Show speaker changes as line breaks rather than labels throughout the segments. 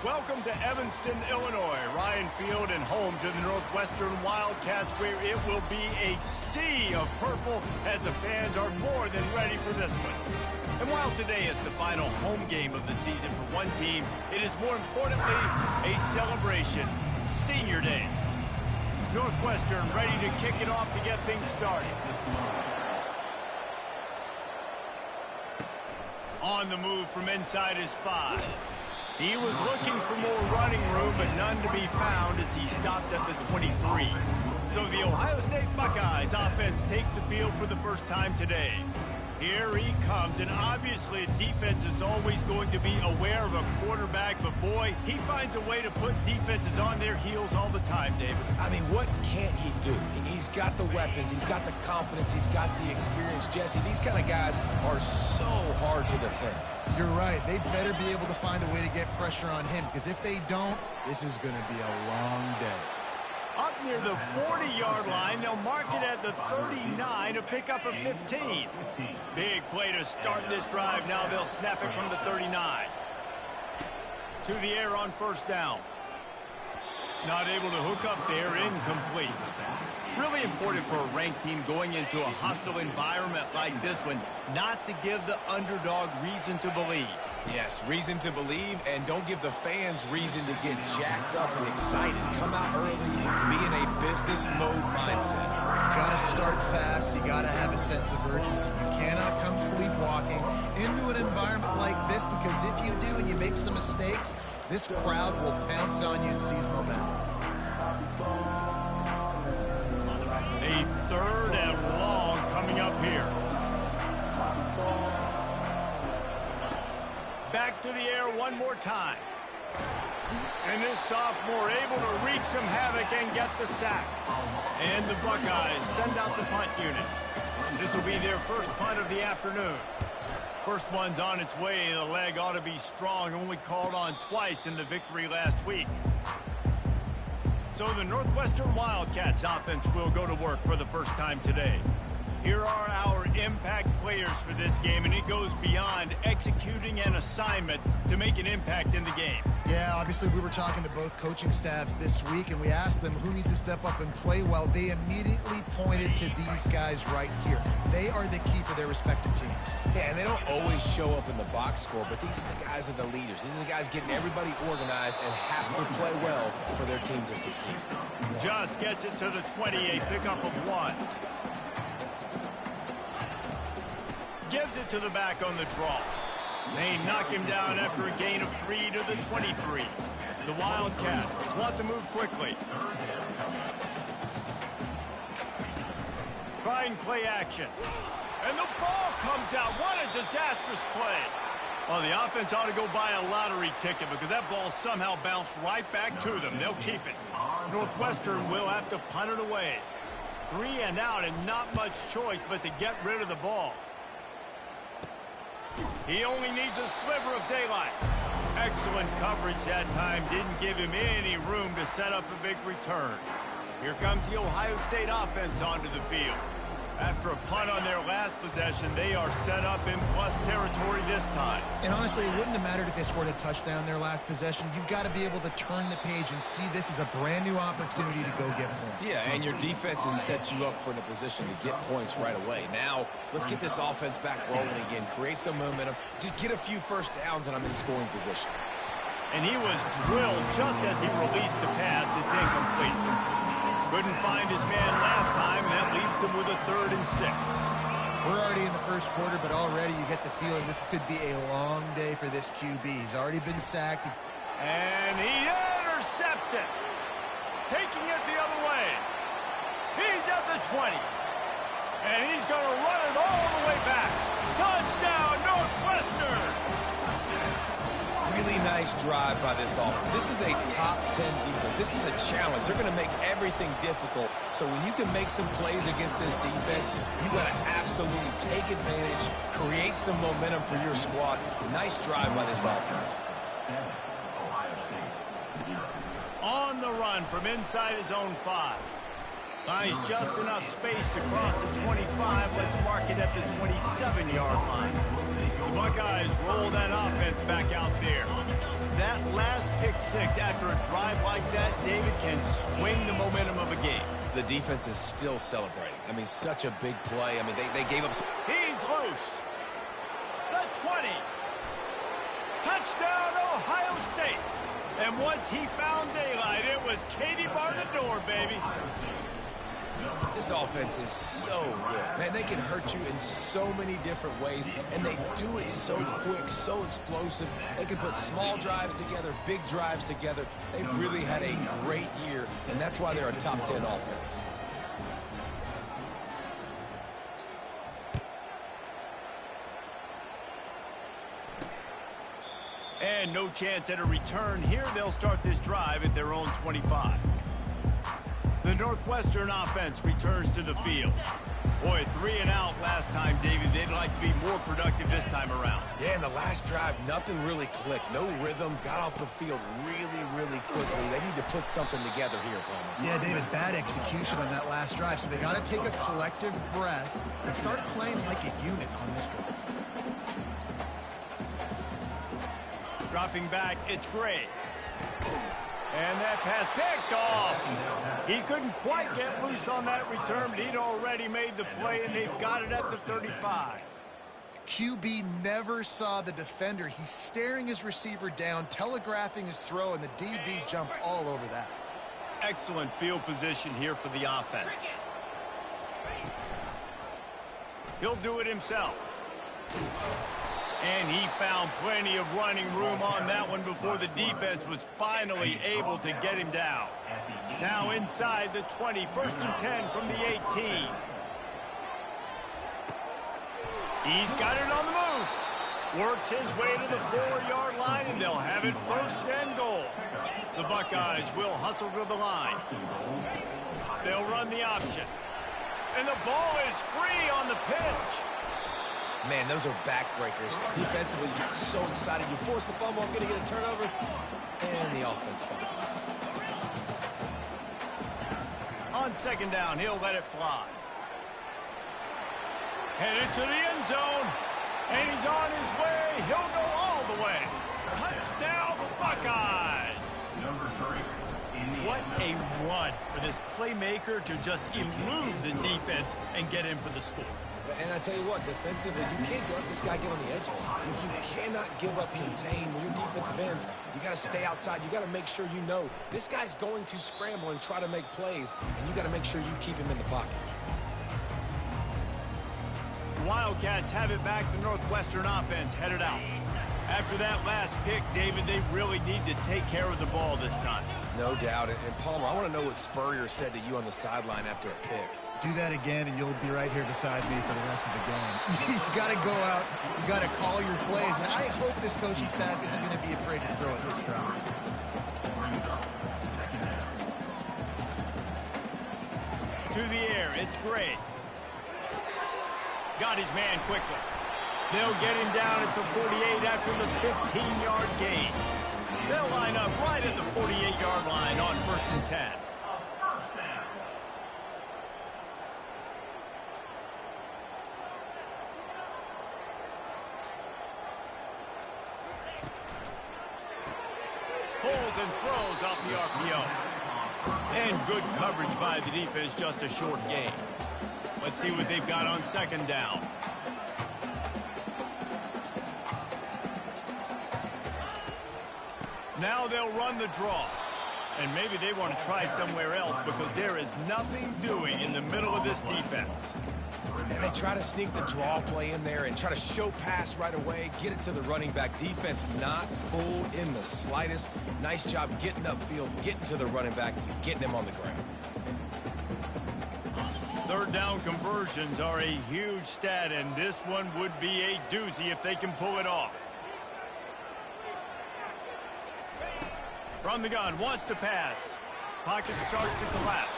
Welcome to Evanston, Illinois. Ryan Field and home to the Northwestern Wildcats, where it will be a sea of purple as the fans are more than ready for this one. And while today is the final home game of the season for one team, it is more importantly a celebration, Senior Day. Northwestern ready to kick it off to get things started. On the move from inside his 5. He was looking for more running room, but none to be found as he stopped at the 23. So the Ohio State Buckeyes offense takes the field for the first time today. Here he comes, and obviously defense is always going to be aware of a quarterback, but boy, he finds a way to put defenses on their heels all the time, David.
I mean, what can't he do? He's got the weapons, he's got the confidence, he's got the experience. Jesse, these kind of guys are so hard to defend.
You're right. They better be able to find a way to get pressure on him, because if they don't, this is going to be a long day.
Up near the 40-yard line, they'll mark it at the 39 to pick up a 15. Big play to start this drive. Now they'll snap it from the 39. To the air on first down. Not able to hook up there, incomplete. Really important for a ranked team going into a hostile environment like this one, not to give the underdog reason to believe.
Yes, reason to believe, and don't give the fans reason to get jacked up and excited. Come out early, be in a business mode mindset.
You got to start fast. You got to have a sense of urgency. You cannot come sleepwalking into an environment like this, because if you do and you make some mistakes, this crowd will pounce on you and seize momentum.
A third and long coming up here. Back to the air one more time. And this sophomore able to wreak some havoc and get the sack. And the Buckeyes send out the punt unit. This will be their first punt of the afternoon. First one's on its way. The leg ought to be strong. Only called on twice in the victory last week. So the Northwestern Wildcats offense will go to work for the first time today. Here are our impact players for this game, and it goes beyond executing an assignment to make an impact in the game.
Yeah, obviously we were talking to both coaching staffs this week, and we asked them who needs to step up and play well. They immediately pointed to these guys right here. They are the key for their respective teams.
Yeah, and they don't always show up in the box score, but these are the guys are the leaders. These are the guys getting everybody organized and have to play well for their team to succeed.
Just gets it to the 28, pickup of 1. Gives it to the back on the draw. They knock him down after a gain of 3 to the 23. The Wildcats want to move quickly. Trying play action. And the ball comes out. What a disastrous play. Oh, the offense ought to go buy a lottery ticket, because that ball somehow bounced right back to them. They'll keep it. Northwestern will have to punt it away. 3 and out, and not much choice but to get rid of the ball. He only needs a sliver of daylight. Excellent coverage that time. Didn't give him any room to set up a big return. Here comes the Ohio State offense onto the field. After a punt on their last possession, they are set up in plus territory this time.
And honestly, it wouldn't have mattered if they scored a touchdown their last possession. You've got to be able to turn the page and see this as a brand new opportunity to go get points.
Yeah, and your defense has set you up for the position to get points right away. Now, let's get this offense back rolling again, create some momentum, just get a few first downs, and I'm in scoring position.
And he was drilled just as he released the pass. It's incomplete. Couldn't find his man last time, and that leaves him with a 3rd and 6.
We're already in the first quarter, but already you get the feeling this could be a long day for this QB. He's already been sacked.
And he intercepts it. Taking it the other way. He's at the 20. And he's going to run it all the way back. Touchdown, Northwestern!
Really nice drive by this offense. This is a top 10 defense. This is a challenge. They're going to make everything difficult. So when you can make some plays against this defense, you got to absolutely take advantage, create some momentum for your squad. Nice drive by this offense.
On the run from inside his own 5. Finds just enough space to cross the 25. Let's mark it at the 27-yard line. The Buckeyes roll that offense back out there. that last pick six after a drive like that, David, can swing the momentum of a game.
The defense is still celebrating. I mean, such a big play. I mean, they gave up.
He's loose. The 20. Touchdown, Ohio State. And once he found daylight, it was Katie bar the door, baby.
This offense is so good. Man, they can hurt you in so many different ways, and they do it so quick, so explosive. They can put small drives together, big drives together. They've really had a great year, and that's why they're a top 10 offense.
And no chance at a return here. They'll start this drive at their own 25. The Northwestern offense returns to the field. Boy, 3 and out last time, David. They'd like to be more productive this time around.
Yeah, in the last drive, nothing really clicked. No rhythm, got off the field really quickly. They need to put something together here, Palmer.
Yeah, David, bad execution on that last drive. So they got to take a collective breath and start playing like a unit on this drive.
Dropping back, it's Gray. And that pass picked off. He couldn't quite get loose on that return, but he'd already made the play, and they've got it at the 35.
QB never saw the defender. He's staring his receiver down, telegraphing his throw, and the DB jumped all over that.
Excellent field position here for the offense. He'll do it himself. And he found plenty of running room on that one before the defense was finally able to get him down. Now inside the 20, 1st and 10 from the 18. He's got it on the move. Works his way to the 4-yard line, and they'll have it 1st and goal. The Buckeyes will hustle to the line. They'll run the option. And the ball is free on the pitch.
Man, those are backbreakers. Defensively, you get so excited. You force the fumble, I'm going to get a turnover, and the offense falls out.
On 2nd down, he'll let it fly. Headed to the end zone, and he's on his way. He'll go all the way. Touchdown, Buckeyes! What a run for this playmaker to just elude the defense and get in for the score.
And I tell you what, defensively, you can't let this guy get on the edges. You cannot give up contain. When you're defensive ends, you got to stay outside. You got to make sure you know this guy's going to scramble and try to make plays, and you got to make sure you keep him in the pocket.
The Wildcats have it back. The Northwestern offense headed out. After that last pick, David, they really need to take care of the ball this time.
No doubt. And Palmer, I want to know what Spurrier said to you on the sideline after a pick.
Do that again, and you'll be right here beside me for the rest of the game. You got to go out. You got to call your plays. And I hope this coaching staff isn't going to be afraid to throw at this crowd.
To the air, it's Gray. Got his man quickly. They'll get him down at the 48 after the 15-yard gain. They'll line up right at the 48-yard line on 1st and 10. Pulls and throws off the RPO. And good coverage by the defense, just a short gain. Let's see what they've got on 2nd down. Now they'll run the draw. And maybe they want to try somewhere else because there is nothing doing in the middle of this defense.
And they try to sneak the draw play in there and try to show pass right away, get it to the running back. Defense not fooled in the slightest. Nice job getting upfield, getting to the running back, getting him on the ground.
3rd down conversions are a huge stat, and this one would be a doozy if they can pull it off. From the gun, wants to pass. Pocket starts to collapse.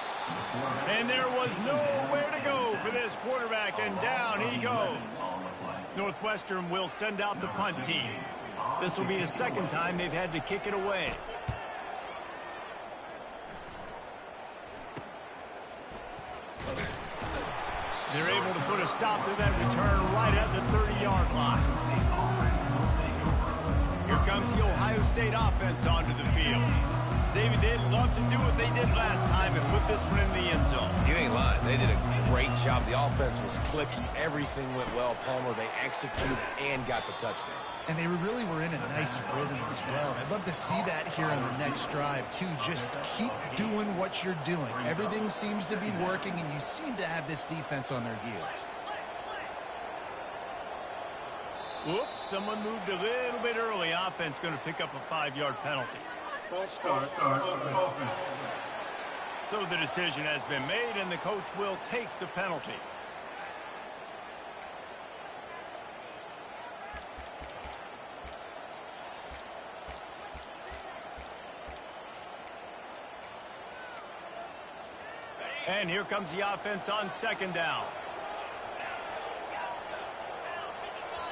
And there was nowhere to go for this quarterback, and down he goes. Northwestern will send out the punt team. This will be the 2nd time they've had to kick it away. They're able to put a stop to that return right at the 30-yard line. Here comes the Ohio State offense onto the field. David, they'd love to do what they did last time and put this one in the end zone.
You ain't lying. They did a great job. The offense was clicking. Everything went well, Palmer. They executed and got the touchdown.
And they really were in a nice rhythm as well. I'd love to see that here on the next drive, too. Just keep doing what you're doing. Everything seems to be working, and you seem to have this defense on their heels.
Whoops, someone moved a little bit early. Offense going to pick up a 5-yard penalty. So the decision has been made, and the coach will take the penalty. And here comes the offense on second down.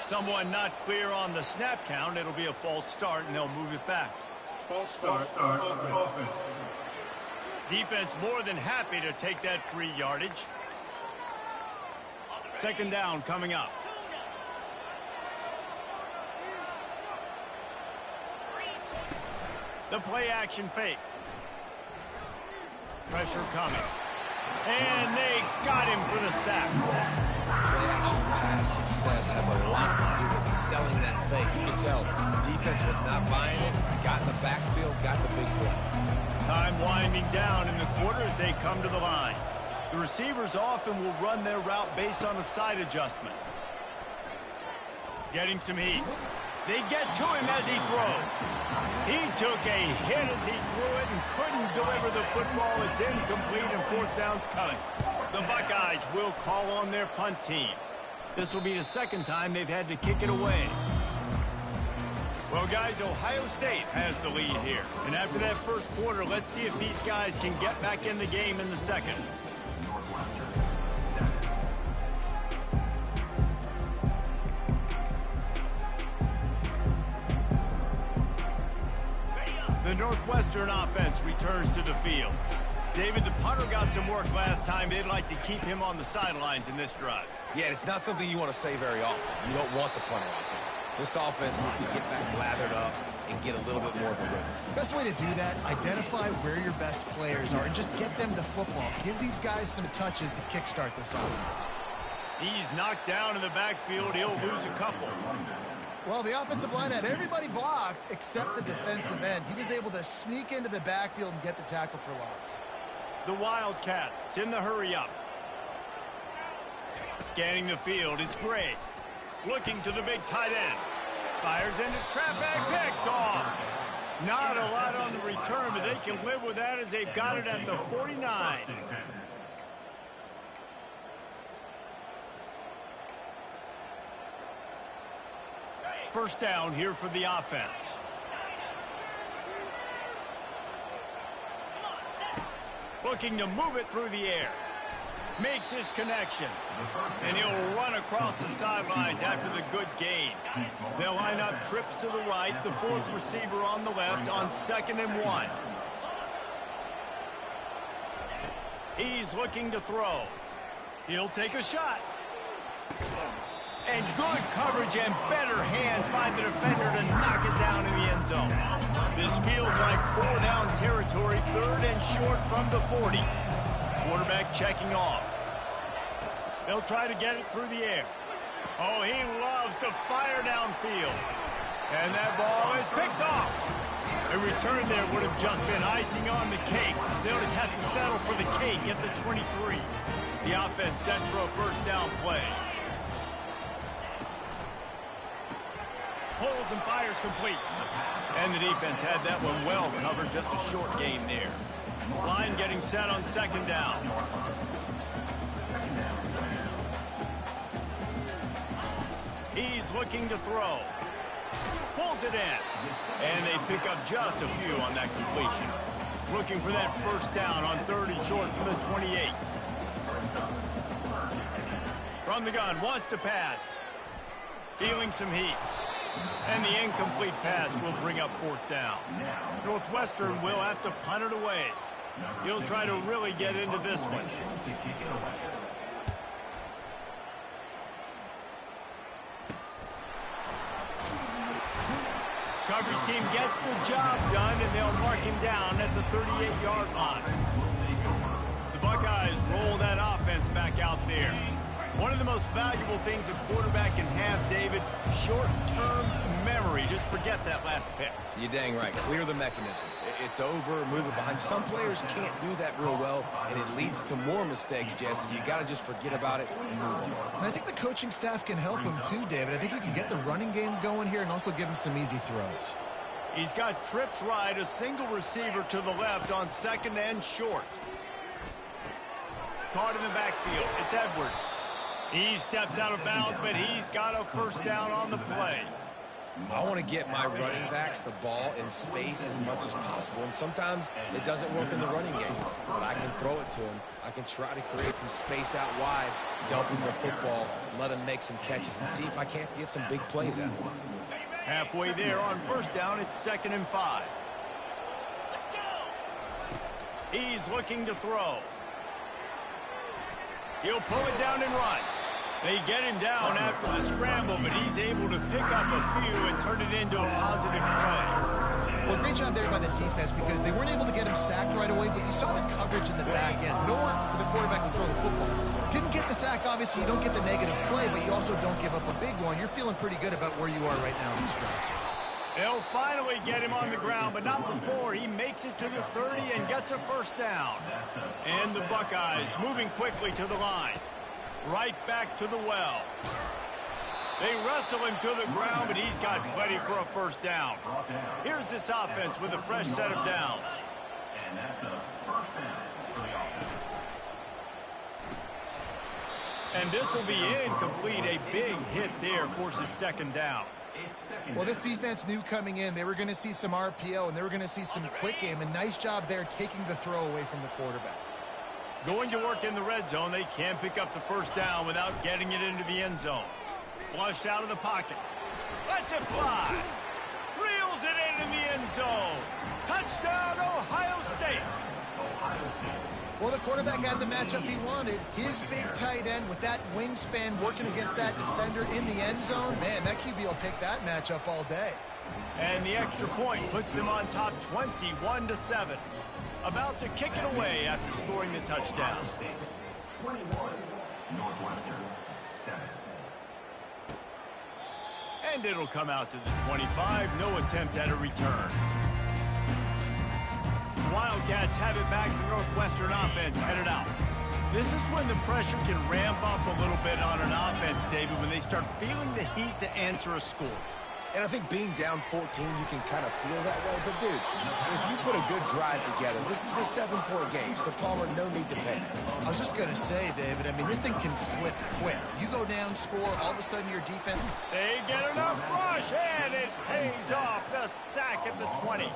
Someone not clear on the snap count. It'll be a false start, and they'll move it back.
False start. Offense.
Defense more than happy to take that free yardage. Second down coming up. The play action fake. Pressure coming. And they got him for the sack.
Play-action pass success has a lot to do with selling that fake. You can tell defense was not buying it, got in the backfield, got the big play.
Time winding down in the quarter as they come to the line. The receivers often will run their route based on a side adjustment. Getting some heat. They get to him as he throws. He took a hit as he threw it and couldn't deliver the football. It's incomplete and fourth down's coming. The Buckeyes will call on their punt team. This will be the second time they've had to kick it away. Well, guys, Ohio State has the lead here. And after that first quarter, let's see if these guys can get back in the game in the second. The Northwestern offense returns to the field. David, the punter got some work last time. They'd like to keep him on the sidelines in this drive.
Yeah, it's not something you want to say very often. You don't want the punter out there. This offense needs to get back lathered up and get a little bit more of a rhythm.
Best way to do that, identify where your best players are and just get them the football. Give these guys some touches to kickstart this offense.
He's knocked down in the backfield. He'll lose a couple.
Well, the offensive line had everybody blocked except the defensive end. He was able to sneak into the backfield and get the tackle for loss.
The Wildcats in the hurry-up. Scanning the field, it's Gray. Looking to the big tight end. Fires into traffic, picked off. Not a lot on the return, but they can live with that as they've got it at the 49. First down here for the offense. Looking to move it through the air. Makes his connection. And he'll run across the sidelines after the good gain. They'll line up trips to the right, the fourth receiver on the left on 2nd and 1. He's looking to throw. He'll take a shot. And good coverage and better hands find the defender to knock it down in the end zone. This feels like 4-down territory, 3rd and short from the 40. Quarterback checking off. They'll try to get it through the air. Oh, he loves to fire downfield. And that ball is picked off. A return there would have just been icing on the cake. They'll just have to settle for the cake at the 23. The offense set for a first down play. Pulls and fires complete. And the defense had that one well covered, just a short gain there. Line getting set on 2nd down. He's looking to throw. Pulls it in. And they pick up just a few on that completion. Looking for that first down on 3rd and short from the 28. From the gun, wants to pass. Feeling some heat. And the incomplete pass will bring up 4th down. Northwestern will have to punt it away. He'll try to really get into this one. coverage team gets the job done, and they'll mark him down at the 38-yard line. The Buckeyes roll that offense back out there. One of the most valuable things a quarterback can have, David, short-term memory. Just forget that last pick.
You're dang right. Clear the mechanism. It's over, move it behind. Some players can't do that real well, and it leads to more mistakes, Jesse. You got to just forget about it and move on.
And I think the coaching staff can help him too, David. I think you can get the running game going here and also give him some easy throws.
He's got trips right, a single receiver to the left on second and short. Caught in the backfield. It's Edwards. He steps out of bounds, but he's got a first down on the play.
I want to get my running backs the ball in space as much as possible, and sometimes it doesn't work in the running game, but I can throw it to him. I can try to create some space out wide, dump him the football, let him make some catches, and see if I can't get some big plays out of him.
Halfway there on first down, it's 2nd and 5. He's looking to throw. He'll pull it down and run. They get him down after the scramble, but he's able to pick up a few and turn it into a positive play.
Well, great job there by the defense because they weren't able to get him sacked right away, but you saw the coverage in the back end. Nowhere for the quarterback to throw the football. Didn't get the sack, obviously. You don't get the negative play, but you also don't give up a big one. You're feeling pretty good about where you are right now in this drive.
They'll finally get him on the ground, but not before he makes it to the 30 and gets a first down. And the Buckeyes moving quickly to the line. Right back to the well. They wrestle him to the ground, but he's got plenty for a first down. Here's this offense with a fresh set of downs.
And that's a first down for the offense.
And this will be incomplete. A big hit there forces 2nd down.
Well, this defense knew coming in they were going to see some RPO and they were going to see some quick game. And nice job there taking the throw away from the quarterback.
Going to work in the red zone. They can't pick up the first down without getting it into the end zone. Flushed out of the pocket. Lets it fly. Reels it in the end zone. Touchdown, Ohio State.
Well, the quarterback had the matchup he wanted. His big tight end with that wingspan working against that defender in the end zone. Man, that QB will take that matchup all day.
And the extra point puts them on top 21-7. About to kick it away after scoring the touchdown.
21, Northwestern, 7.
And it'll come out to the 25. No attempt at a return. Wildcats have it back. The Northwestern offense headed out. This is when the pressure can ramp up a little bit on an offense, David, when they start feeling the heat to answer a score.
And I think being down 14, you can kind of feel that way. But, dude, if you put a good drive together, this is a 7-point game, so Palmer, no need to panic.
I was just going to say, David, I mean, this thing can flip quick. You go down, score, all of a sudden your defense...
They get enough rush, and it pays off. The sack at the 20.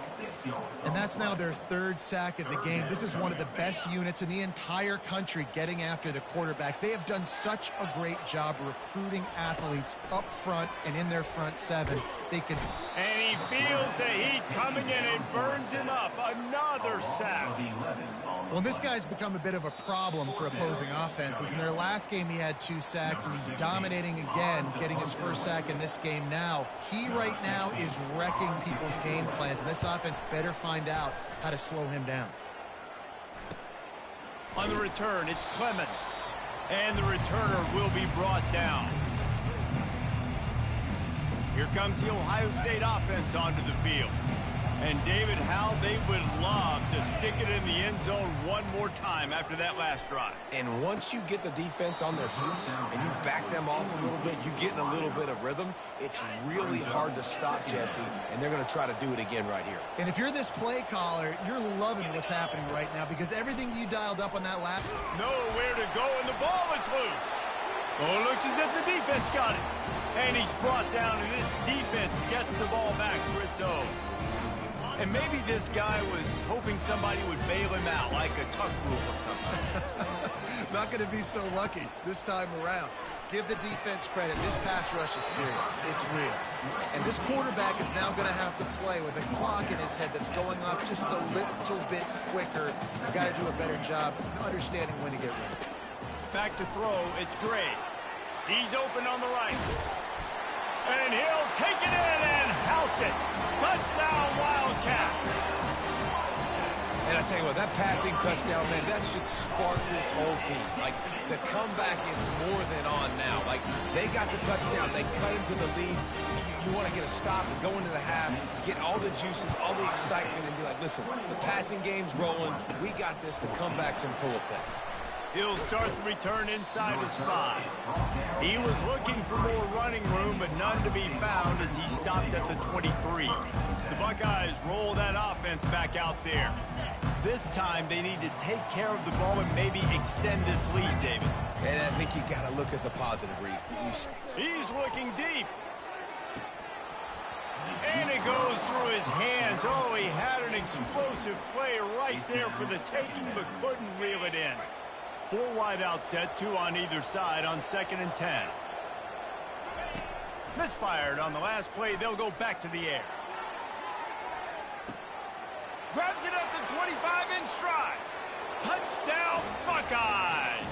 And that's now their 3rd sack of the game. This is one of the best units in the entire country getting after the quarterback. They have done such a great job recruiting athletes up front and in their front 7. They can...
And he feels the heat coming in. It burns him up. Another sack.
Well, this guy's become a bit of a problem for opposing offenses. In their last game, he had 2 sacks, and he's dominating again, getting his 1st sack in this game now. He right now is wrecking people's game plans, and this offense better find out how to slow him down.
On the return, it's Clemens. And the returner will be brought down. Here comes the Ohio State offense onto the field. And, David, how they would love to stick it in the end zone one more time after that last drive.
And once you get the defense on their heels and you back them off a little bit, you get in a little bit of rhythm, it's really hard to stop, Jesse, and they're going to try to do it again right here.
And if you're this play caller, you're loving what's happening right now because everything you dialed up on that last...
Nowhere to go, and the ball is loose. Oh, it looks as if the defense got it. And he's brought down, and this defense gets the ball back for its own. And maybe this guy was hoping somebody would bail him out, like a tuck rule or something.
Not going to be so lucky this time around. Give the defense credit. This pass rush is serious. It's real. And this quarterback is now going to have to play with a clock in his head that's going up just a little bit quicker. He's got to do a better job understanding when to get ready.
Back to throw. It's Gray. He's open on the right. And he'll take it in and house it.
tell you what, that passing touchdown, man, that should spark this whole team. Like, the comeback is more than on now. Like, they got the touchdown. They cut into the lead. You want to get a stop and go into the half, get all the juices, all the excitement, and be like, listen, the passing game's rolling. We got this. The comeback's in full effect.
He'll start the return inside his 5. He was looking for more running room, but none to be found as he stopped at the 23. The Buckeyes roll that offense back out there. This time, they need to take care of the ball and maybe extend this lead, David.
And I think you got to look at the positive reasons.
He's looking deep. And it goes through his hands. Oh, he had an explosive play right there for the taking, but couldn't reel it in. 4 wide out set, 2 on either side on 2nd and 10. Misfired on the last play. They'll go back to the air. Grabs it at the 25 in stride. Touchdown, Buckeyes.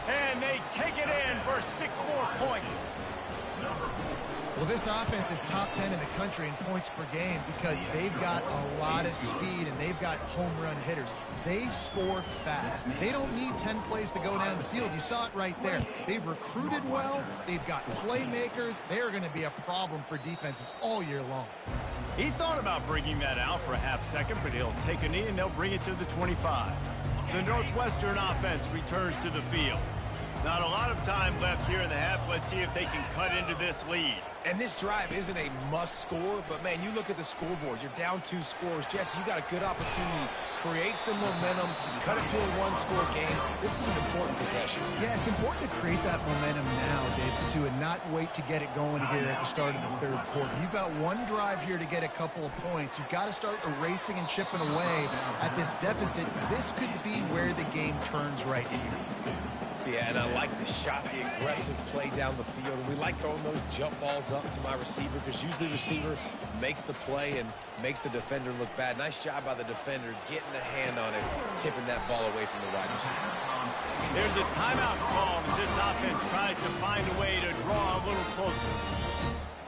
And they take it in for 6 more points.
Well, this offense is top 10 in the country in points per game because they've got a lot of speed and they've got home run hitters. They score fast. They don't need 10 plays to go down the field. You saw it right there. They've recruited well. They've got playmakers. They're going to be a problem for defenses all year long.
He thought about bringing that out for a half second, but he'll take a knee and they'll bring it to the 25. The Northwestern offense returns to the field. Not a lot of time left here in the half. Let's see if they can cut into this lead.
And this drive isn't a must score, but, man, you look at the scoreboard. You're down 2 scores. Jesse, you got a good opportunity. Create some momentum. Cut it to a 1-score game. This is an important possession.
Yeah, it's important to create that momentum now, David, too, and not wait to get it going here at the start of the 3rd quarter. You've got 1 drive here to get a couple of points. You've got to start erasing and chipping away at this deficit. This could be where the game turns right here.
Yeah, and I like the shot, the aggressive play down the field. And we like throwing those jump balls up to my receiver because usually the receiver makes the play and makes the defender look bad. Nice job by the defender getting a hand on it, tipping that ball away from the wide receiver.
There's a timeout call as this offense tries to find a way to draw a little closer.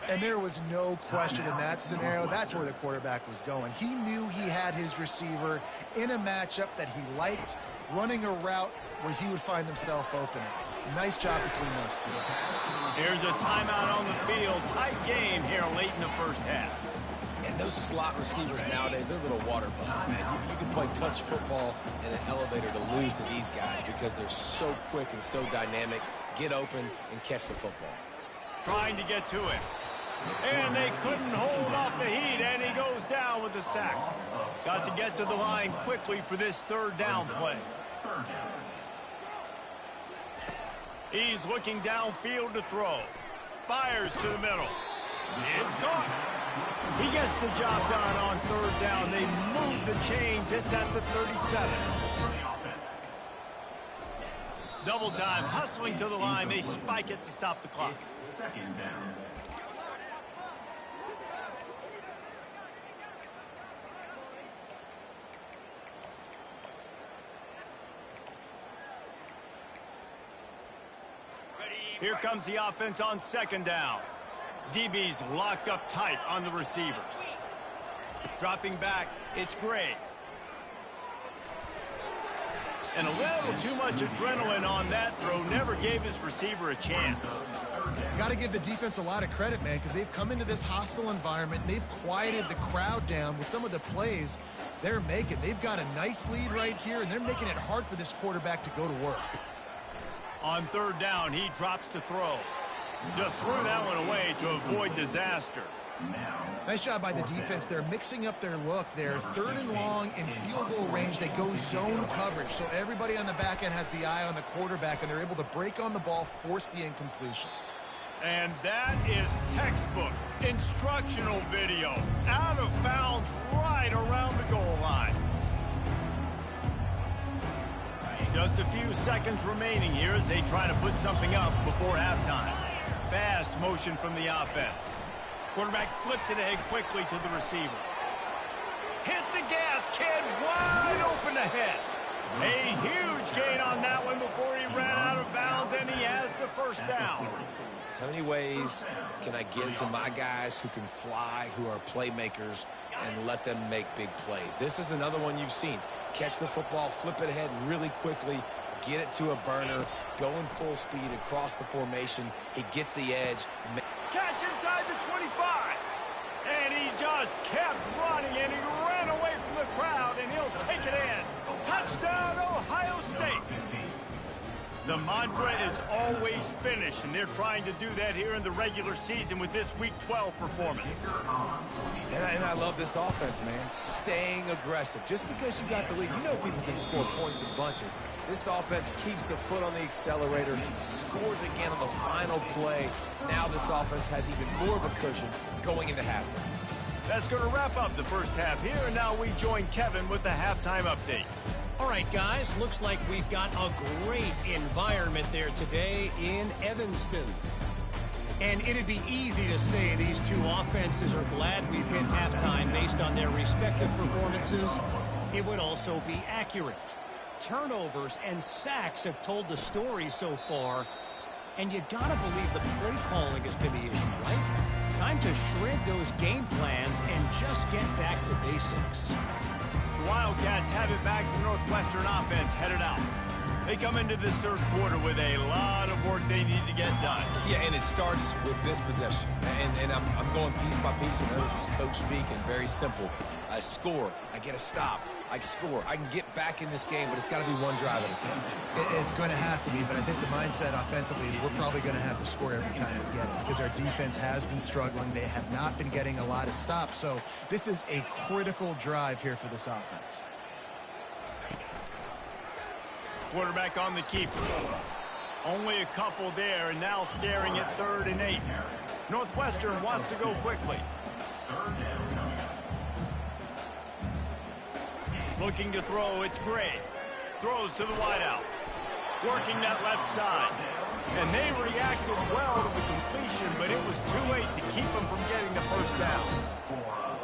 And there was no question in that scenario. That's where the quarterback was going. He knew he had his receiver in a matchup that he liked, running a route where he would find himself open. Nice job between those 2.
Here's a timeout on the field. Tight game here late in the 1st half.
And those slot receivers nowadays, they're little water bugs, man. You can play touch football in an elevator to lose to these guys because they're so quick and so dynamic. Get open and catch the football.
Trying to get to it. And they couldn't hold off the heat, and he goes down with the sack. Got to get to the line quickly for this 3rd down play. He's looking downfield to throw. Fires to the middle. It's caught. He gets the job done on 3rd down. They move the chains. It's at the 37. Double time, hustling to the line. They spike it to stop the clock.
2nd down.
Here comes the offense on 2nd down. DB's locked up tight on the receivers. Dropping back, it's Gray. And a little too much adrenaline on that throw. Never gave his receiver a chance.
Got to give the defense a lot of credit, man, because they've come into this hostile environment and they've quieted the crowd down with some of the plays they're making. They've got a nice lead right here, and they're making it hard for this quarterback to go to work.
On 3rd down, he drops to throw. Just threw that one away to avoid disaster.
Nice job by the defense. They're mixing up their look. They're 3rd and long in field goal range. They go zone coverage, so everybody on the back end has the eye on the quarterback, and they're able to break on the ball, force the incompletion.
And that is textbook instructional video. Out of bounds right around the goal line. Just a few seconds remaining here as they try to put something up before halftime. Fast motion from the offense. Quarterback flips it ahead quickly to the receiver. Hit the gas, kid. Wide open ahead. A huge gain on that one before he ran out of bounds, and he has the 1st down.
How many ways can I get to my guys who can fly, who are playmakers, and let them make big plays? This is another one you've seen. Catch the football, flip it ahead really quickly, get it to a burner, go in full speed across the formation. He gets the edge.
Catch inside the 25. And he just kept running, and he ran away from the crowd, and he'll take it in. Touchdown, Ohio State. The mantra is always finish, and they're trying to do that here in the regular season with this Week 12 performance.
And I love this offense, man. Staying aggressive. Just because you got the lead, you know people can score points in bunches. This offense keeps the foot on the accelerator, scores again on the final play. Now this offense has even more of a cushion going into halftime.
That's going to wrap up the first half here, and now we join Kevin with the halftime update.
All right, guys, looks like we've got a great environment there today in Evanston. And it'd be easy to say these two offenses are glad we've hit halftime based on their respective performances. It would also be accurate. Turnovers and sacks have told the story so far. And you gotta believe the play calling has been the issue, right? Time to shred those game plans and just get back to basics.
The Wildcats have it back. The Northwestern offense headed out. They come into this third quarter with a lot of work they need to get done.
Yeah, and it starts with this possession. And I'm going piece by piece. I know this is coach speak and very simple. I score. I get a stop. I score. I can get back in this game, but it's got to be one drive at a time.
It's going to have to be, but I think the mindset offensively is we're probably going to have to score every time we get it because our defense has been struggling. They have not been getting a lot of stops, so this is a critical drive here for this offense.
Quarterback on the keeper. Only a couple there, and now staring at 3rd and 8. Northwestern wants to go quickly. Looking to throw, it's Gray. Throws to the wideout. Working that left side. And they reacted well to the completion, but it was too late to keep them from getting the first down.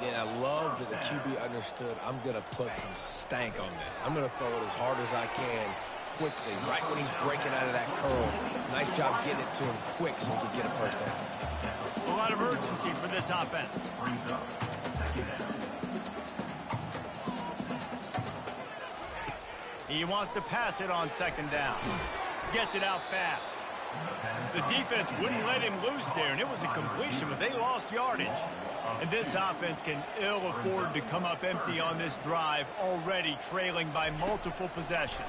And I love that the QB understood I'm going to put some stank on this. I'm going to throw it as hard as I can quickly, right when he's breaking out of that curl. Nice job getting it to him quick so he could get a first down.
A lot of urgency for this offense. He wants to pass it on 2nd down. Gets it out fast. The defense wouldn't let him loose there, and it was a completion, but they lost yardage. And this offense can ill afford to come up empty on this drive, already trailing by multiple possessions.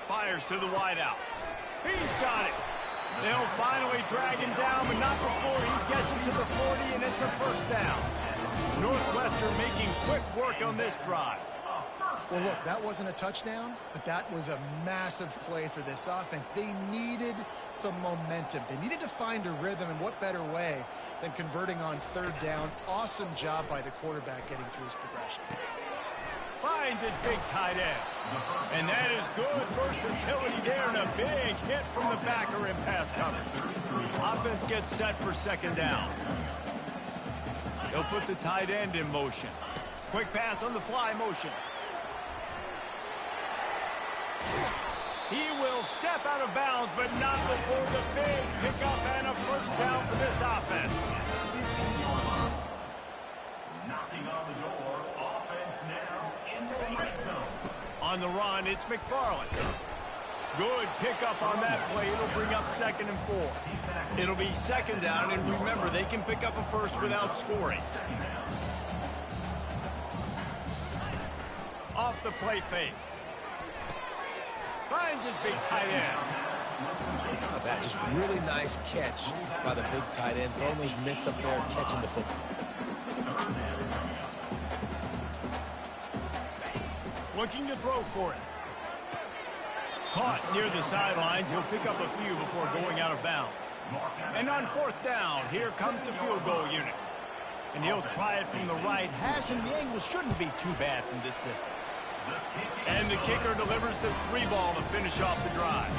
Fires to the wideout. He's got it. They'll finally drag him down, but not before he gets it to the 40, and it's a first down. Northwestern making quick work on this drive.
Well, look, that wasn't a touchdown, but that was a massive play for this offense. They needed some momentum. They needed to find a rhythm, and what better way than converting on 3rd down. Awesome job by the quarterback getting through his progression.
Finds his big tight end. And that is good versatility there, and a big hit from the backer in pass coverage. Offense gets set for 2nd down. They'll put the tight end in motion. Quick pass on the fly motion. He will step out of bounds, but not before the big pickup and a first down for this offense.
Knocking on the door. Offense now in the red zone.
On the run, it's McFarland. Good pickup on that play. It'll bring up 2nd and 4. It'll be 2nd down, and remember, they can pick up a first without scoring. Off the play fake. Finds his big tight end.
Oh, that just really nice catch by the big tight end. Throwing those mitts up there and catching the football.
Looking to throw for it. Caught near the sidelines. He'll pick up a few before going out of bounds. And on 4th down, here comes the field goal unit. And he'll try it from the right hash, and the angle shouldn't be too bad from this distance. And the kicker delivers the 3 ball to finish off the drive.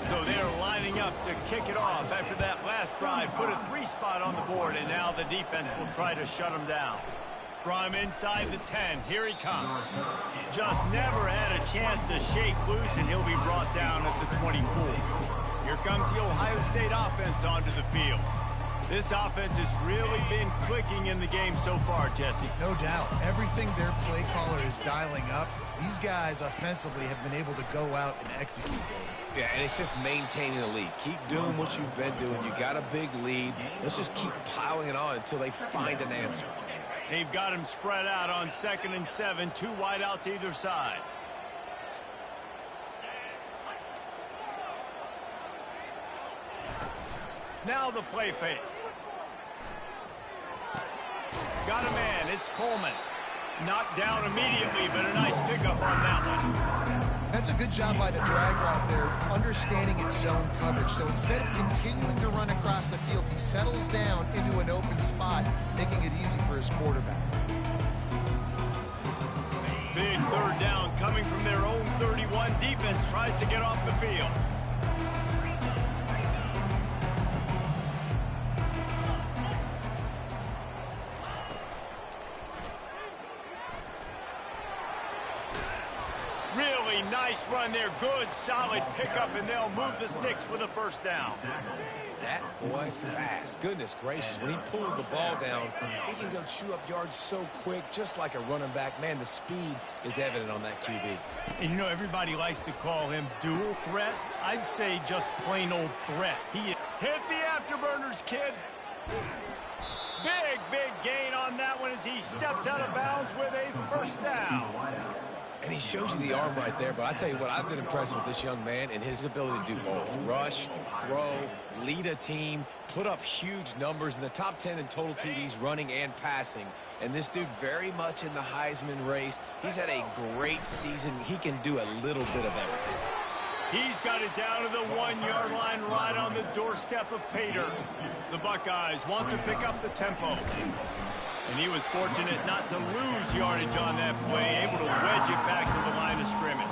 So they're lining up to kick it off after that last drive. Put a 3 spot on the board, and now the defense will try to shut them down. From inside the 10, here he comes. Just never had a chance to shake loose, and he'll be brought down at the 24. Here comes the Ohio State offense onto the field. This offense has really been clicking in the game so far, Jesse.
No doubt. Everything their play caller is dialing up, these guys offensively have been able to go out and execute.
Yeah, and it's just maintaining the lead. Keep doing what you've been doing. You got a big lead. Let's just keep piling it on until they find an answer.
They've got him spread out on 2nd and 7, 2 wide out to either side. Now the play fake. Got a man. It's Coleman. Knocked down immediately, but a nice pickup on that one.
That's a good job by the drag route there, understanding its zone coverage. So instead of continuing to run across the field, he settles down into an open spot, making it easy for his quarterback.
Big 3rd down coming from their own 31. Defense tries to get off the field. Really nice run there. Good, solid pickup, and they'll move the sticks with a 1st down.
That boy fast. Goodness gracious. When he pulls the ball down, he can go chew up yards so quick, just like a running back. Man, the speed is evident on that QB.
And you know, everybody likes to call him dual threat. I'd say just plain old threat. He hit the afterburners, kid. Big gain on that one as he steps out of bounds with a 1st down.
And he shows you the arm right there, but I tell you what, I've been impressed with this young man and his ability to do both. Rush, throw, lead a team, put up huge numbers in the top 10 in total TDs, running and passing. And this dude very much in the Heisman race. He's had a great season. He can do a little bit of everything.
He's got it down to the 1-yard line right on the doorstep of Pater. The Buckeyes want to pick up the tempo. And he was fortunate not to lose yardage on that play, able to wedge it back to the line of scrimmage.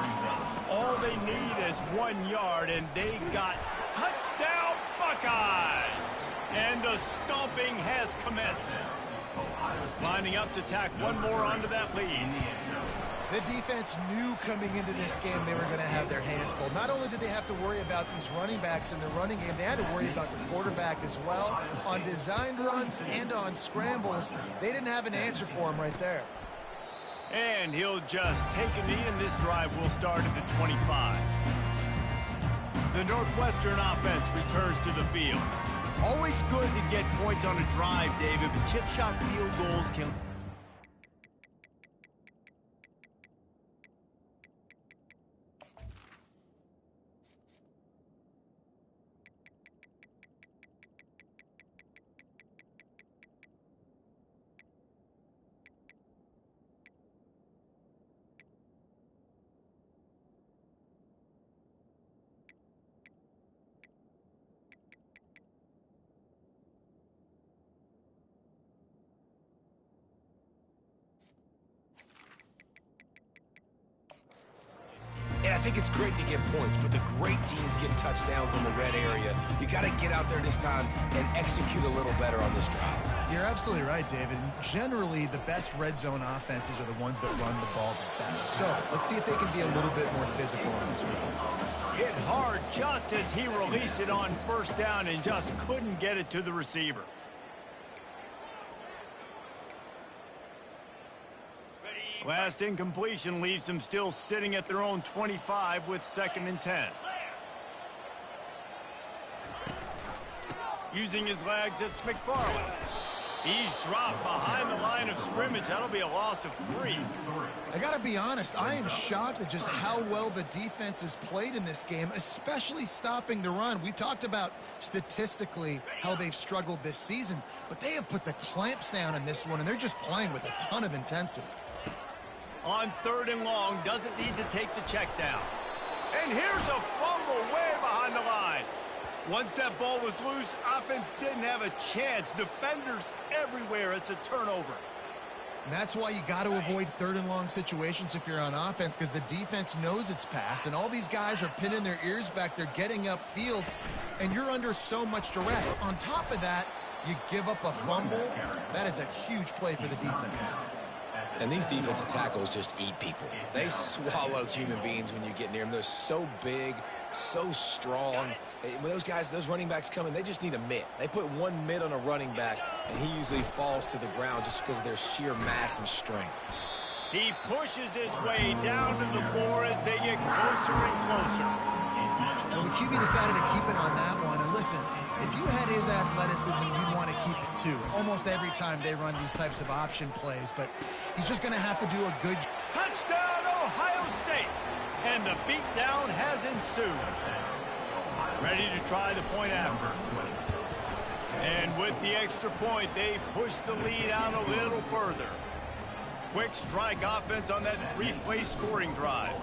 All they need is 1 yard, and they got touchdown Buckeyes. And the stomping has commenced. Lining up to tack one more onto that lead.
The defense knew coming into this game they were going to have their hands full. Not only did they have to worry about these running backs in the running game, they had to worry about the quarterback as well. On designed runs and on scrambles, they didn't have an answer for him right there.
And he'll just take a knee, and this drive will start at the 25. The Northwestern offense returns to the field. Always good to get points on a drive, David, but chip shot field goals can...
And I think it's great to get points, but the great teams get touchdowns in the red area. You got to get out there this time and execute a little better on this drive.
You're absolutely right, David. And generally, the best red zone offenses are the ones that run the ball the best. So let's see if they can be a little bit more physical on this one.
Hit hard just as he released it on 1st down and just couldn't get it to the receiver. Last incompletion leaves them still sitting at their own 25 with 2nd and 10. Using his legs, it's McFarland. He's dropped behind the line of scrimmage. That'll be a loss of 3.
I got to be honest, I am shocked at just how well the defense has played in this game, especially stopping the run. We talked about statistically how they've struggled this season, but they have put the clamps down in this one, and they're just playing with a ton of intensity.
On 3rd and long, doesn't need to take the check down. And here's a fumble way behind the line. Once that ball was loose, offense didn't have a chance. Defenders everywhere. It's a turnover.
And that's why you got to avoid 3rd and long situations if you're on offense, because the defense knows it's pass, and all these guys are pinning their ears back. They're getting upfield, and you're under so much duress. On top of that, you give up a fumble. That is a huge play for the defense.
And these defensive tackles just eat people. They swallow human beings when you get near them. They're so big, so strong. When those running backs come in, they just need a mid. They put one mid on a running back, and he usually falls to the ground just because of their sheer mass and strength.
He pushes his way down to the floor as they get closer and closer.
Well, the QB decided to keep it on that one. And listen, if you had his athleticism, you'd want to keep it too. Almost every time they run these types of option plays. But he's just going to have to do a good...
Touchdown, Ohio State! And the beatdown has ensued. Ready to try the point after. And with the extra point, they push the lead out a little further. Quick strike offense on that replay scoring drive.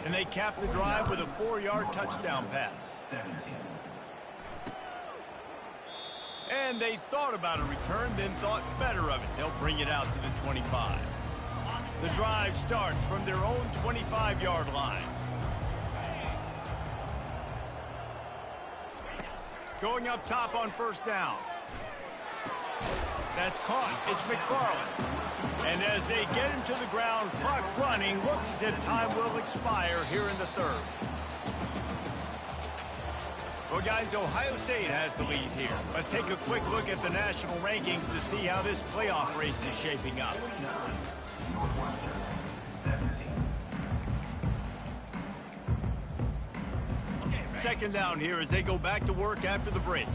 And they cap the drive with a 4-yard touchdown pass. And they thought about a return, then thought better of it. They'll bring it out to the 25. The drive starts from their own 25-yard line. Going up top on first down. That's caught. It's McFarland. And as they get him to the ground, clock running, looks as if time will expire here in the third. Well, guys, Ohio State has the lead here. Let's take a quick look at the national rankings to see how this playoff race is shaping up. Second down here as they go back to work after the break.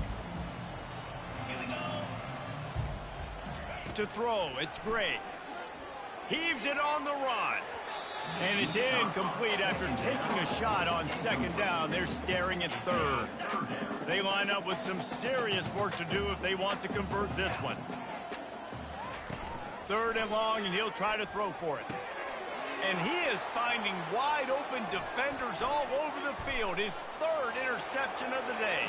To throw, it's Gray. Heaves it on the run. And it's incomplete after taking a shot on second down. They're staring at third. They line up with some serious work to do if they want to convert this one. Third and long, and he'll try to throw for it. And he is finding wide open defenders all over the field. His third interception of the day.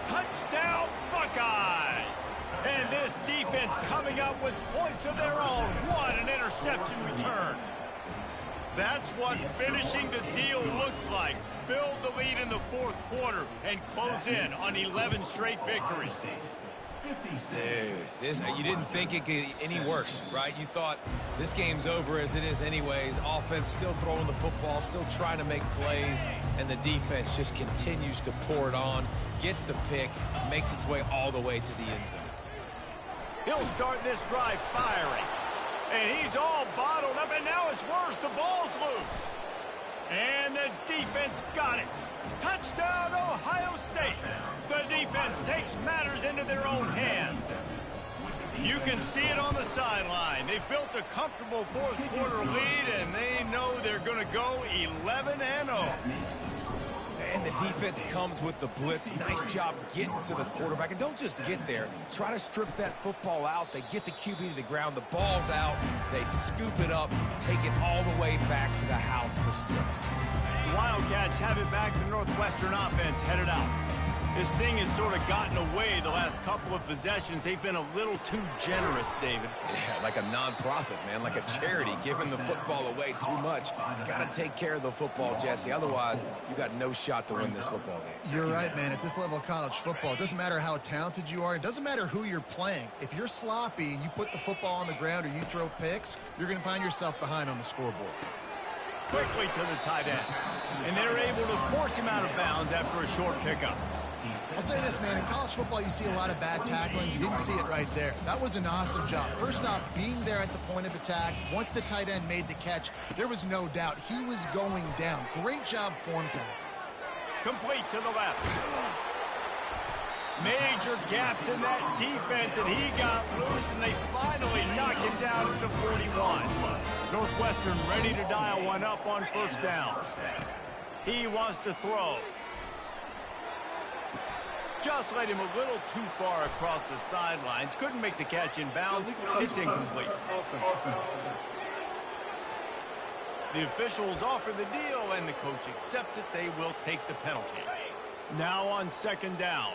Touchdown, Buckeyes! And this defense coming up with points of their own. What an interception return. That's what finishing the deal looks like. Build the lead in the fourth quarter and close in on 11 straight victories.
Dude, you didn't think it could get any worse, right? You thought this game's over as it is anyways. Offense still throwing the football, still trying to make plays, and the defense just continues to pour it on, gets the pick, makes its way all the way to the end zone.
He'll start this drive firing. And he's all bottled up, and now it's worse. The ball's loose. And the defense got it. Touchdown, Ohio State. The defense takes matters into their own hands. You can see it on the sideline. They've built a comfortable fourth quarter lead, and they know they're going to go 11-0.
And the defense comes with the blitz. Nice job getting to the quarterback. And don't just get there. Try to strip that football out. They get the QB to the ground. The ball's out. They scoop it up, take it all the way back to the house for 6.
The Wildcats have it back. The Northwestern offense headed out. This thing has sort of gotten away the last couple of possessions. They've been a little too generous, David.
Yeah, like a non-profit, man, like a charity, giving the football away too much. Got to take care of the football, Jesse. Otherwise, you got no shot to win this football game.
You're right, man. At this level of college football, it doesn't matter how talented you are. It doesn't matter who you're playing. If you're sloppy and you put the football on the ground or you throw picks, you're going to find yourself behind on the scoreboard.
Quickly to the tight end. And they're able to force him out of bounds after a short pickup.
I'll say this, man. In college football, you see a lot of bad tackling. You didn't see it right there. That was an awesome job. First off, being there at the point of attack. Once the tight end made the catch, there was no doubt he was going down. Great job form time.
Complete to the left. Major gaps in that defense, and he got loose, and they finally knock him down to 41. Northwestern ready to dial one up on first down. He wants to throw. Just led him a little too far across the sidelines. Couldn't make the catch in bounds. It's incomplete. The officials offer the deal, and the coach accepts it. They will take the penalty. Now on second down.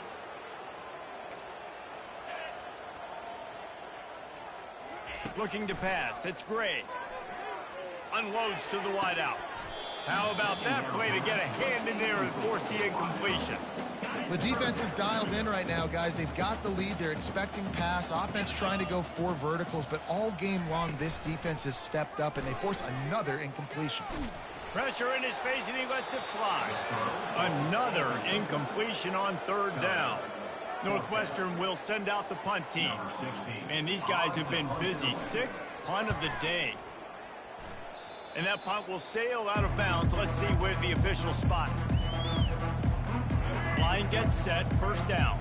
Looking to pass. It's Gray. Unloads to the wideout. How about that play to get a hand in there and force the incompletion?
The defense is dialed in right now, guys. They've got the lead. They're expecting pass. Offense trying to go 4 verticals, but all game long, this defense has stepped up, and they force another incompletion.
Pressure in his face, and he lets it fly. Another incompletion on third down. Northwestern will send out the punt team. And these guys have been busy. 6th punt of the day. And that punt will sail out of bounds. Let's see where the official spot. Line gets set, first down.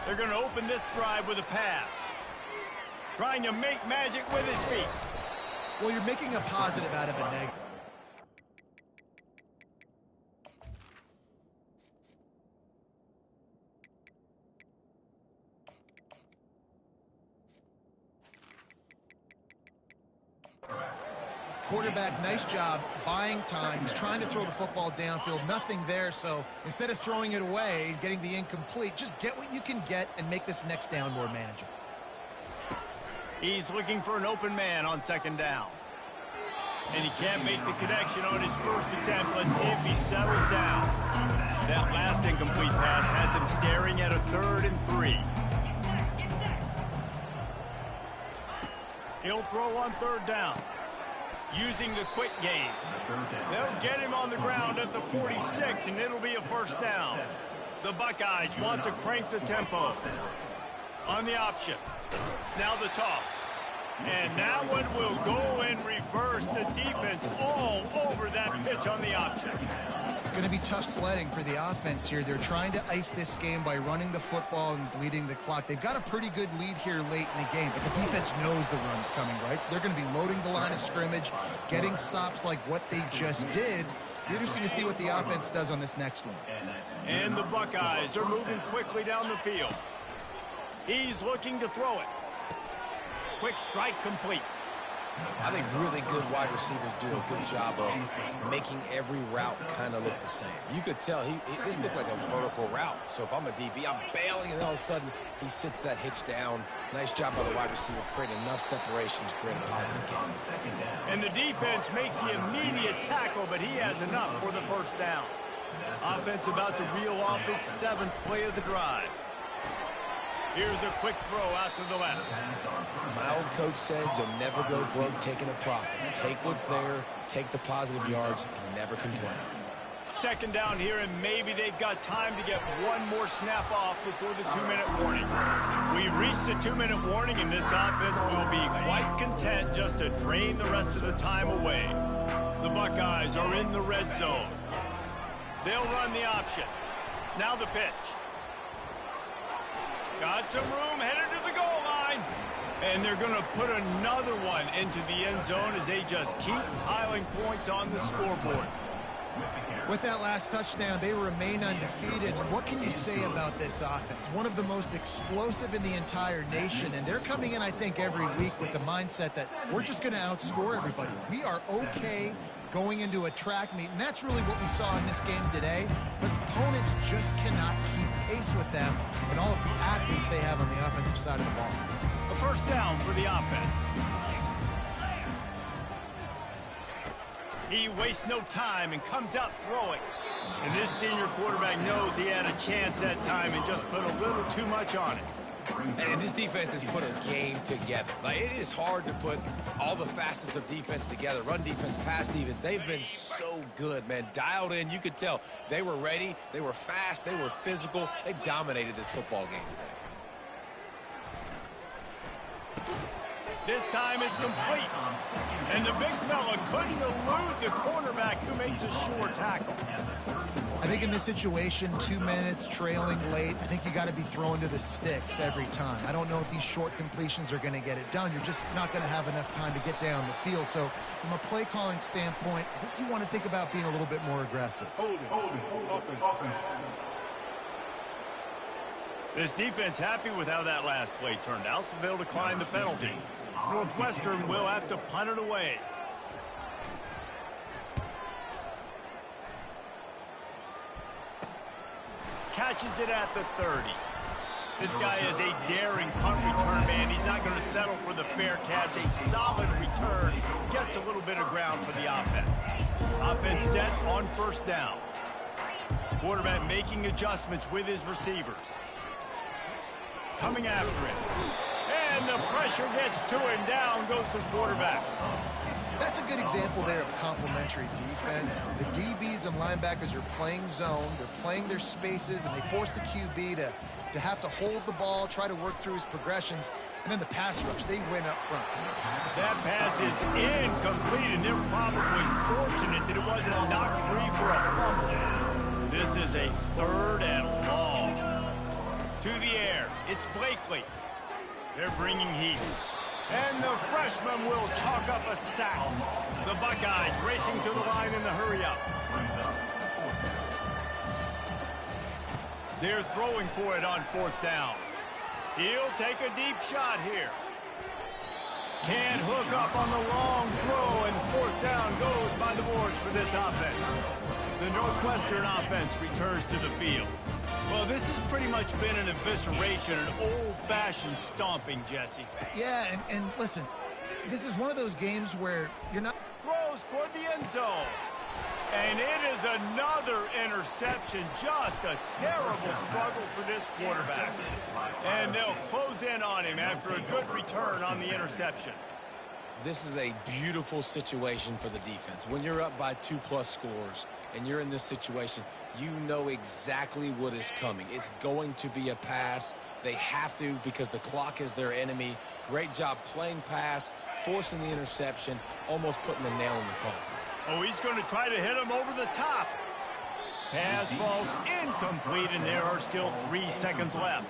They're going to open this drive with a pass. Trying to make magic with his feet.
Well, you're making a positive out of a negative. Quarterback, nice job buying time. He's trying to throw the football downfield. Nothing there, so instead of throwing it away, getting the incomplete, just get what you can get and make this next down more manageable.
He's looking for an open man on second down. And he can't make the connection on his first attempt. Let's see if he settles down. That last incomplete pass has him staring at a 3rd and 3. He'll throw on third down. Using the quick game. They'll get him on the ground at the 46, and it'll be a first down. The Buckeyes want to crank the tempo. On the option. Now the toss. And that one will go in reverse. The defense all over that pitch on the option.
It's going to be tough sledding for the offense here. They're trying to ice this game by running the football and bleeding the clock. They've got a pretty good lead here late in the game, but the defense knows the run's coming, right? So they're going to be loading the line of scrimmage, getting stops like what they just did. Be interesting to see what the offense does on this next one.
And the Buckeyes are moving quickly down the field. He's looking to throw it. Quick strike complete.
I think really good wide receivers do a good job of making every route kind of look the same. You could tell this looked like a vertical route. So if I'm a DB, I'm bailing, and then all of a sudden he sits that hitch down. Nice job by the wide receiver, creating enough separation to create a positive game.
And the defense makes the immediate tackle, but he has enough for the first down. Offense about to reel off its 7th play of the drive. Here's a quick throw out to the left.
My old coach said you'll never go broke taking a profit. Take what's there, take the positive yards, and never complain.
Second down here, and maybe they've got time to get one more snap off before the 2-minute warning. We've reached the 2-minute warning, and this offense will be quite content just to drain the rest of the time away. The Buckeyes are in the red zone. They'll run the option. Now the pitch. Got some room, headed to the goal line. And they're going to put another one into the end zone as they just keep piling points on the scoreboard.
With that last touchdown, they remain undefeated. And what can you say about this offense? One of the most explosive in the entire nation. And they're coming in, I think, every week with the mindset that we're just going to outscore everybody. We are okay going into a track meet, and that's really what we saw in this game today. But opponents just cannot keep pace with them and all of the athletes they have on the offensive side of the ball.
A first down for the offense. He wastes no time and comes out throwing. And this senior quarterback knows he had a chance that time and just put a little too much on it.
And this defense has put a game together. Like, it is hard to put all the facets of defense together. Run defense, pass defense. They've been so good, man. Dialed in. You could tell they were ready. They were fast. They were physical. They dominated this football game today.
This time it's complete. And the big fella couldn't elude the cornerback who makes a sure tackle.
I think in this situation, 2 minutes, trailing late, I think you got to be throwing to the sticks every time. I don't know if these short completions are going to get it done. You're just not going to have enough time to get down the field. So from a play calling standpoint, I think you want to think about being a little bit more aggressive.
Hold it. Offense.
This defense happy with how that last play turned out, so they'll decline the penalty. Northwestern will have to punt it away. Catches it at the 30. This guy is a daring punt return man. He's not going to settle for the fair catch. A solid return. Gets a little bit of ground for the offense. Offense set on first down. Quarterback making adjustments with his receivers. Coming after it. And the pressure gets to him. Down goes the quarterback.
That's a good example there of complementary defense. The DBs and linebackers are playing zone. They're playing their spaces, and they force the QB to have to hold the ball, try to work through his progressions. And then the pass rush, they win up front.
That pass is incomplete, and they're probably fortunate that it wasn't knocked free for a fumble. This is a 3rd and long. To the air, it's Blakely. They're bringing heat. And the freshman will chalk up a sack. The Buckeyes racing to the line in the hurry-up. They're throwing for it on 4th down. He'll take a deep shot here. Can't hook up on the long throw, and 4th down goes by the boards for this offense. The Northwestern offense returns to the field. Well, this has pretty much been an evisceration, an old-fashioned stomping, Jesse.
Yeah, and listen, this is one of those games where you're not...
Throws toward the end zone. And it is another interception. Just a terrible struggle for this quarterback. And they'll close in on him after a good return on the interception.
This is a beautiful situation for the defense. When you're up by 2+ scores and you're in this situation, you know exactly what is coming. It's going to be a pass. They have to because the clock is their enemy. Great job playing pass, forcing the interception, almost putting the nail in the coffin.
Oh, he's going to try to hit him over the top. Pass falls incomplete, and there are still 3 seconds left.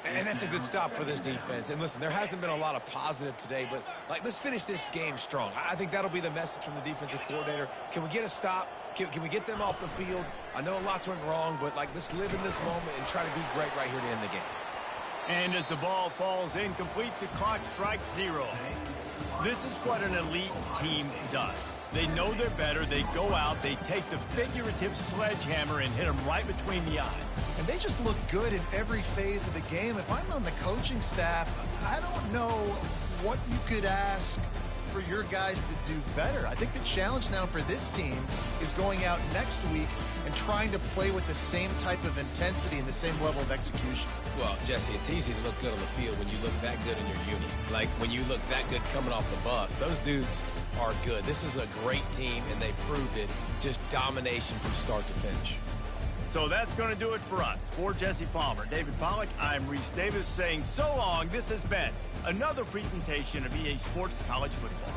And that's a good stop for this defense. And listen, there hasn't been a lot of positive today, but let's finish this game strong. I think that'll be the message from the defensive coordinator. Can we get a stop? Can we get them off the field? I know lots went wrong, but let's live in this moment and try to be great right here to end the game.
And as the ball falls incomplete, the clock strikes 0. This is what an elite team does. They know they're better. They go out. They take the figurative sledgehammer and hit them right between the eyes.
And they just look good in every phase of the game. If I'm on the coaching staff, I don't know what you could ask for your guys to do better. I think the challenge now for this team is going out next week and trying to play with the same type of intensity and the same level of execution.
Well, Jesse, it's easy to look good on the field when you look that good in your unit. Like when you look that good coming off the bus. Those dudes are good. This is a great team, and they proved it. Just domination from start to finish.
So that's going to do it for us. For Jesse Palmer, David Pollack, I'm Reese Davis saying so long. This has been another presentation of EA Sports College Football.